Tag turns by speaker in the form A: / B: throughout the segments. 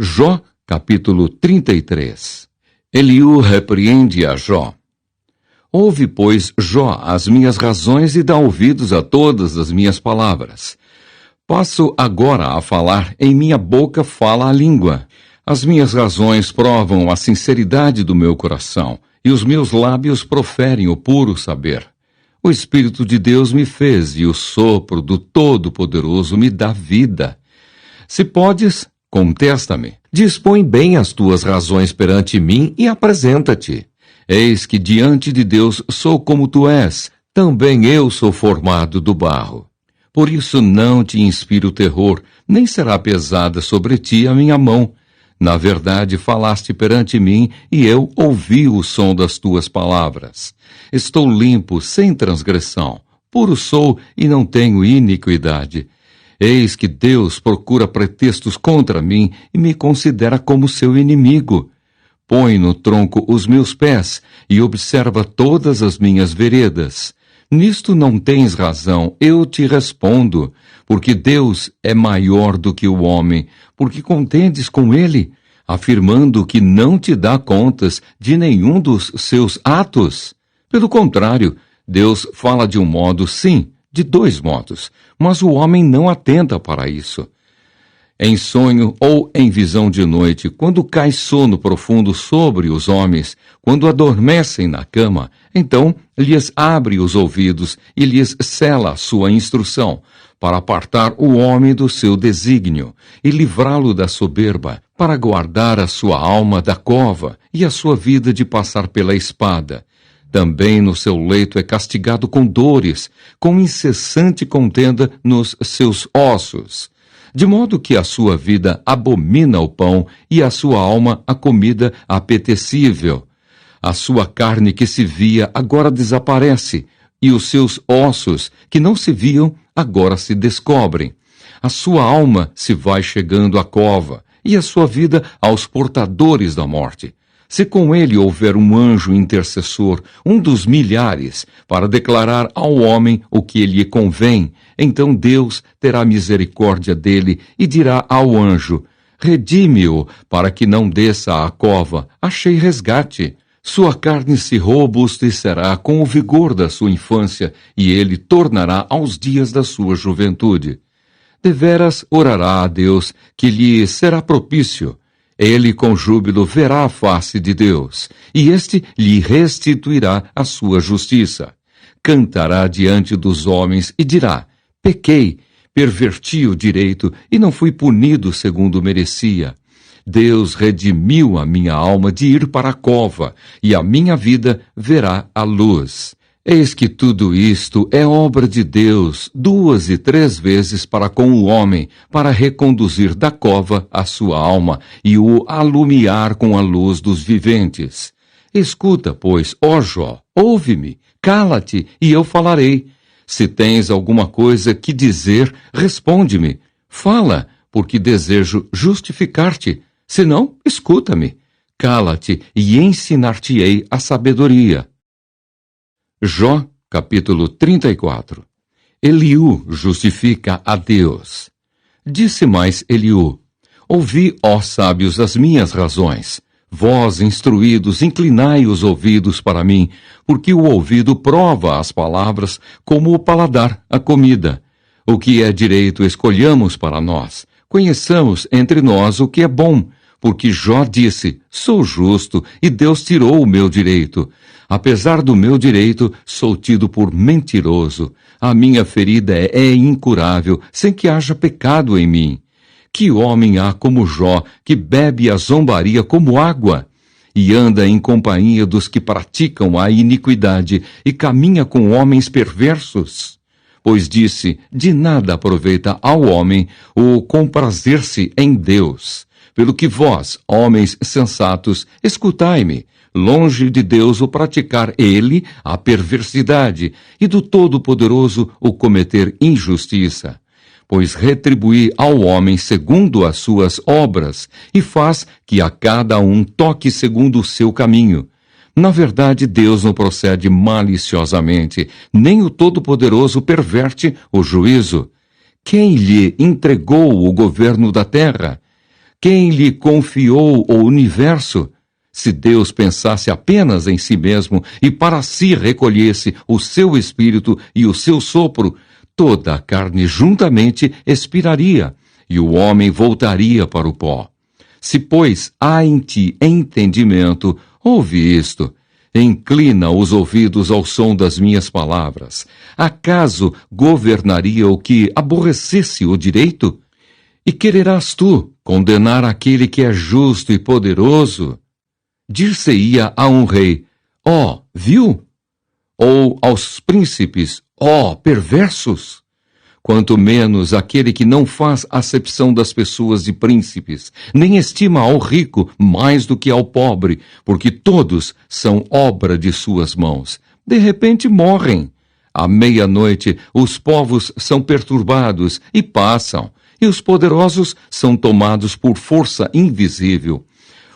A: Jó, capítulo 33. Eliú repreende a Jó. Ouve, pois, Jó, as minhas razões e dá ouvidos a todas as minhas palavras. Passo agora a falar, em minha boca fala a língua. As minhas razões provam a sinceridade do meu coração, e os meus lábios proferem o puro saber. O Espírito de Deus me fez, e o sopro do Todo-Poderoso me dá vida. Se podes, contesta-me. Dispõe bem as tuas razões perante mim e apresenta-te. Eis que diante de Deus sou como tu és, também eu sou formado do barro. Por isso não te inspiro terror, nem será pesada sobre ti a minha mão. Na verdade falaste perante mim, e eu ouvi o som das tuas palavras. Estou limpo, sem transgressão, puro sou e não tenho iniquidade. Eis que Deus procura pretextos contra mim e me considera como seu inimigo. Põe no tronco os meus pés e observa todas as minhas veredas. Nisto não tens razão, eu te respondo, porque Deus é maior do que o homem, porque contendes com ele, afirmando que não te dá contas de nenhum dos seus atos. Pelo contrário, Deus fala de um modo, sim, de dois modos, mas o homem não atenta para isso. Em sonho ou em visão de noite, quando cai sono profundo sobre os homens, quando adormecem na cama, então lhes abre os ouvidos e lhes sela a sua instrução, para apartar o homem do seu desígnio e livrá-lo da soberba, para guardar a sua alma da cova e a sua vida de passar pela espada. Também no seu leito é castigado com dores, com incessante contenda nos seus ossos, de modo que a sua vida abomina o pão e a sua alma a comida apetecível. A sua carne que se via agora desaparece, e os seus ossos que não se viam agora se descobrem. A sua alma se vai chegando à cova, e a sua vida aos portadores da morte. Se com ele houver um anjo intercessor, um dos milhares, para declarar ao homem o que lhe convém, então Deus terá misericórdia dele e dirá ao anjo: redime-o, para que não desça à cova, achei resgate. Sua carne se robustecerá com o vigor da sua infância, e ele tornará aos dias da sua juventude. Deveras orará a Deus, que lhe será propício. Ele com júbilo verá a face de Deus, e este lhe restituirá a sua justiça. Cantará diante dos homens e dirá: pequei, perverti o direito e não fui punido segundo merecia. Deus redimiu a minha alma de ir para a cova, e a minha vida verá a luz. Eis que tudo isto é obra de Deus 2 e 3 vezes para com o homem, para reconduzir da cova a sua alma e o alumiar com a luz dos viventes. Escuta, pois, ó Jó, ouve-me, cala-te e eu falarei. Se tens alguma coisa que dizer, responde-me. Fala, porque desejo justificar-te. Se não, escuta-me. Cala-te e ensinar-te-ei a sabedoria. Jó, capítulo 34. Eliú justifica a Deus. Disse mais Eliú: ouvi, ó sábios, as minhas razões. Vós, instruídos, inclinai os ouvidos para mim, porque o ouvido prova as palavras como o paladar a comida. O que é direito escolhamos para nós. Conheçamos entre nós o que é bom, porque Jó disse: sou justo, e Deus tirou o meu direito. Apesar do meu direito, sou tido por mentiroso. A minha ferida é incurável, sem que haja pecado em mim. Que homem há como Jó, que bebe a zombaria como água, e anda em companhia dos que praticam a iniquidade, e caminha com homens perversos? Pois disse: de nada aproveita ao homem o comprazer-se em Deus. Pelo que vós, homens sensatos, escutai-me. Longe de Deus o praticar ele a perversidade, e do Todo-Poderoso o cometer injustiça. Pois retribui ao homem segundo as suas obras, e faz que a cada um toque segundo o seu caminho. Na verdade, Deus não procede maliciosamente, nem o Todo-Poderoso perverte o juízo. Quem lhe entregou o governo da terra? Quem lhe confiou o universo? Se Deus pensasse apenas em si mesmo e para si recolhesse o seu espírito e o seu sopro, toda a carne juntamente expiraria, e o homem voltaria para o pó. Se, pois, há em ti entendimento, ouve isto. Inclina os ouvidos ao som das minhas palavras. Acaso governaria o que aborrecesse o direito? E quererás tu condenar aquele que é justo e poderoso? Dir-se-ia a um rei, ó, viu? Ou aos príncipes, ó, perversos? Quanto menos aquele que não faz acepção das pessoas de príncipes, nem estima ao rico mais do que ao pobre, porque todos são obra de suas mãos. De repente morrem. À meia-noite, os povos são perturbados e passam, e os poderosos são tomados por força invisível.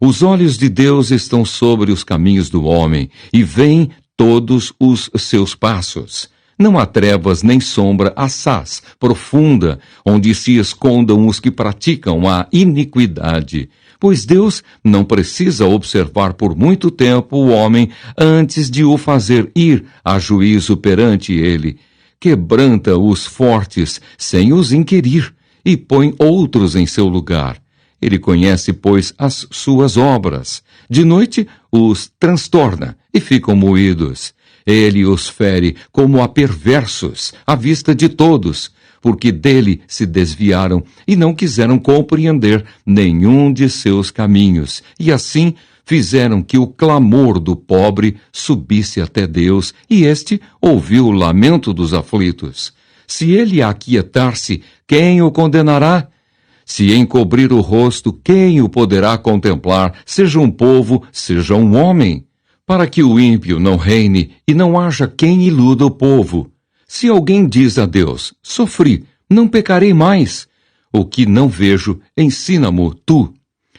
A: Os olhos de Deus estão sobre os caminhos do homem, e veem todos os seus passos. Não há trevas nem sombra assaz, profunda, onde se escondam os que praticam a iniquidade. Pois Deus não precisa observar por muito tempo o homem antes de o fazer ir a juízo perante ele. Quebranta os fortes sem os inquirir e põe outros em seu lugar. Ele conhece, pois, as suas obras. De noite os transtorna e ficam moídos. Ele os fere como a perversos, à vista de todos, porque dele se desviaram e não quiseram compreender nenhum de seus caminhos, e assim fizeram que o clamor do pobre subisse até Deus, e este ouviu o lamento dos aflitos. Se ele aquietar-se, quem o condenará? Se encobrir o rosto, quem o poderá contemplar, seja um povo, seja um homem? Para que o ímpio não reine e não haja quem iluda o povo. Se alguém diz a Deus, sofri, não pecarei mais. O que não vejo, ensina-mo tu.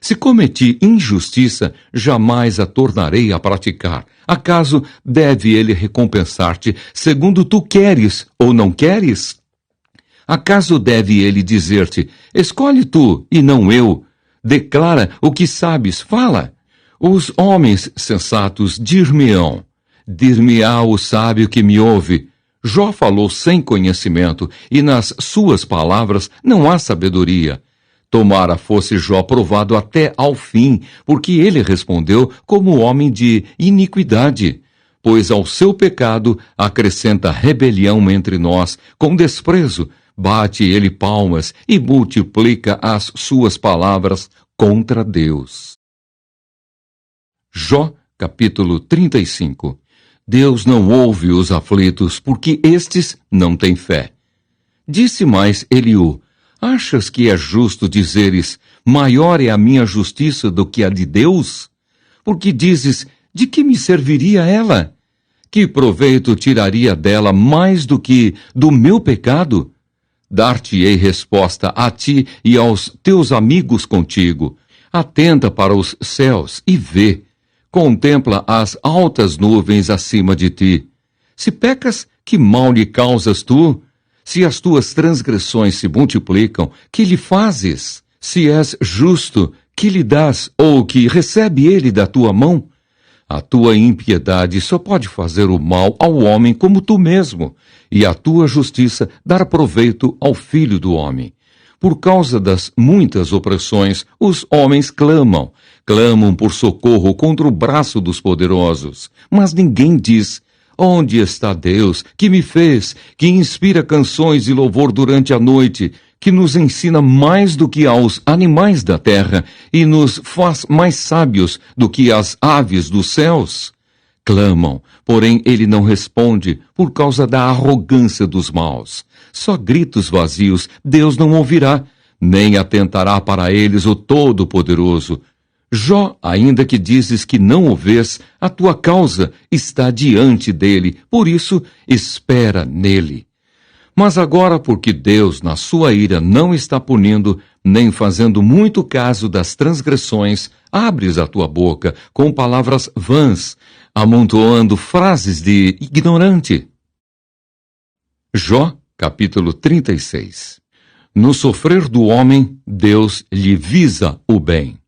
A: Se cometi injustiça, jamais a tornarei a praticar. Acaso deve ele recompensar-te segundo tu queres ou não queres? Acaso deve ele dizer-te, escolhe tu e não eu? Declara o que sabes, fala. Os homens sensatos dir-me-ão, dir-me-á o sábio que me ouve. Jó falou sem conhecimento, e nas suas palavras não há sabedoria. Tomara fosse Jó provado até ao fim, porque ele respondeu como homem de iniquidade. Pois ao seu pecado acrescenta rebelião entre nós, com desprezo, bate ele palmas e multiplica as suas palavras contra Deus. Jó, capítulo 35. Deus não ouve os aflitos, porque estes não têm fé. Disse mais Eliú, achas que é justo dizeres, maior é a minha justiça do que a de Deus? Porque dizes, de que me serviria ela? Que proveito tiraria dela mais do que do meu pecado? Dar-te-ei resposta a ti e aos teus amigos contigo. Atenta para os céus e vê. Contempla as altas nuvens acima de ti. Se pecas, que mal lhe causas tu? Se as tuas transgressões se multiplicam, que lhe fazes? Se és justo, que lhe dás, ou que recebe ele da tua mão? A tua impiedade só pode fazer o mal ao homem como tu mesmo, e a tua justiça dar proveito ao filho do homem. Por causa das muitas opressões, os homens clamam por socorro contra o braço dos poderosos. Mas ninguém diz, onde está Deus, que me fez, que inspira canções de louvor durante a noite, que nos ensina mais do que aos animais da terra e nos faz mais sábios do que as aves dos céus? Clamam, porém ele não responde por causa da arrogância dos maus. Só gritos vazios Deus não ouvirá, nem atentará para eles o Todo-Poderoso. Jó, ainda que dizes que não o vês, a tua causa está diante dele, por isso espera nele. Mas agora, porque Deus, na sua ira, não está punindo, nem fazendo muito caso das transgressões, abres a tua boca com palavras vãs, amontoando frases de ignorante. Jó, capítulo 36. No sofrer do homem, Deus lhe visa o bem.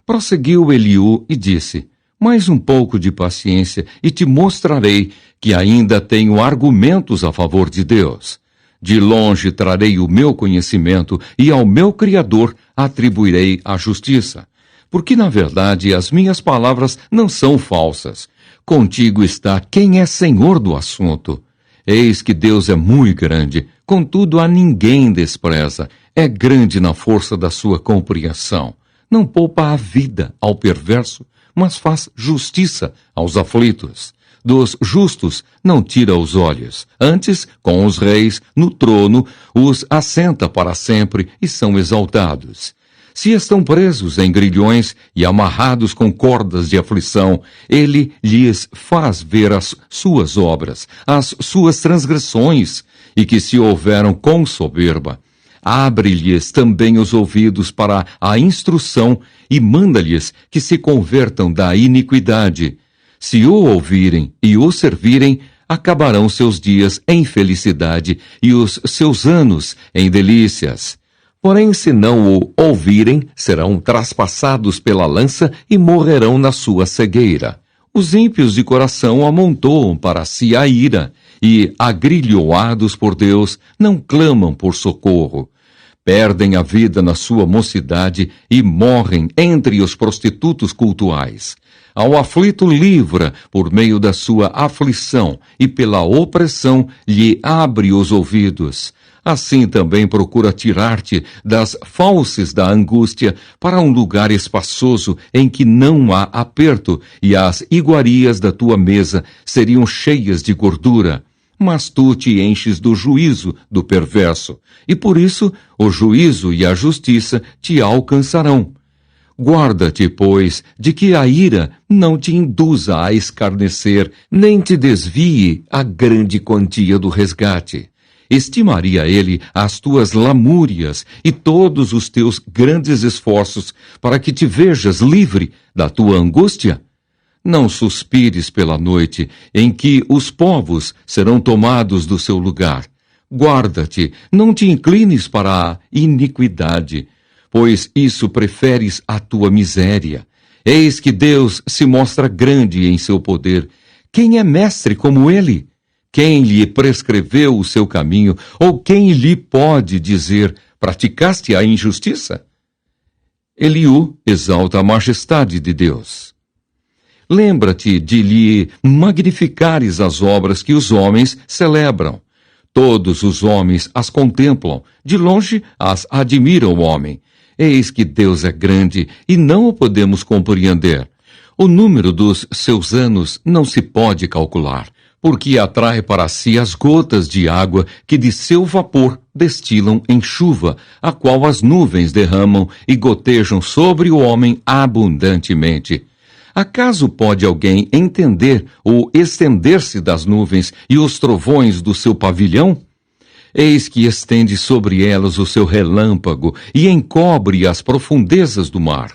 A: Prosseguiu Eliú e disse: mais um pouco de paciência e te mostrarei que ainda tenho argumentos a favor de Deus. De longe trarei o meu conhecimento e ao meu Criador atribuirei a justiça. Porque, na verdade, as minhas palavras não são falsas. Contigo está quem é senhor do assunto. Eis que Deus é muito grande, contudo a ninguém despreza. É grande na força da sua compreensão. Não poupa a vida ao perverso, mas faz justiça aos aflitos. Dos justos não tira os olhos. Antes, com os reis, no trono, os assenta para sempre e são exaltados. Se estão presos em grilhões e amarrados com cordas de aflição, ele lhes faz ver as suas obras, as suas transgressões, e que se houveram com soberba. Abre-lhes também os ouvidos para a instrução e manda-lhes que se convertam da iniquidade. Se o ouvirem e o servirem, acabarão seus dias em felicidade e os seus anos em delícias. Porém, se não o ouvirem, serão traspassados pela lança e morrerão na sua cegueira. Os ímpios de coração amontoam para si a ira, e, agrilhoados por Deus, não clamam por socorro. Perdem a vida na sua mocidade e morrem entre os prostitutos cultuais. Ao aflito livra por meio da sua aflição e pela opressão lhe abre os ouvidos. Assim também procura tirar-te das fauces da angústia para um lugar espaçoso em que não há aperto e as iguarias da tua mesa seriam cheias de gordura. Mas tu te enches do juízo do perverso, e por isso o juízo e a justiça te alcançarão. Guarda-te, pois, de que a ira não te induza a escarnecer, nem te desvie a grande quantia do resgate. Estimaria ele as tuas lamúrias e todos os teus grandes esforços para que te vejas livre da tua angústia? Não suspires pela noite, em que os povos serão tomados do seu lugar. Guarda-te, não te inclines para a iniquidade, pois isso preferes à tua miséria. Eis que Deus se mostra grande em seu poder. Quem é mestre como ele? Quem lhe prescreveu o seu caminho, ou quem lhe pode dizer, praticaste a injustiça? Eliú exalta a majestade de Deus. Lembra-te de lhe magnificares as obras que os homens celebram. Todos os homens as contemplam, de longe as admira o homem. Eis que Deus é grande e não o podemos compreender. O número dos seus anos não se pode calcular, porque atrai para si as gotas de água que de seu vapor destilam em chuva, a qual as nuvens derramam e gotejam sobre o homem abundantemente. Acaso pode alguém entender o estender-se das nuvens e os trovões do seu pavilhão? Eis que estende sobre elas o seu relâmpago e encobre as profundezas do mar.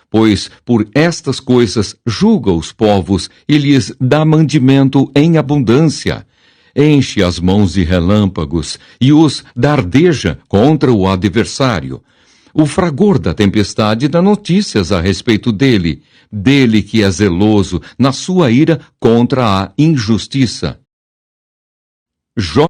A: Pois por estas coisas julga os povos e lhes dá mandamento em abundância. Enche as mãos de relâmpagos e os dardeja contra o adversário. O fragor da tempestade dá notícias a respeito dele que é zeloso na sua ira contra a injustiça. Jó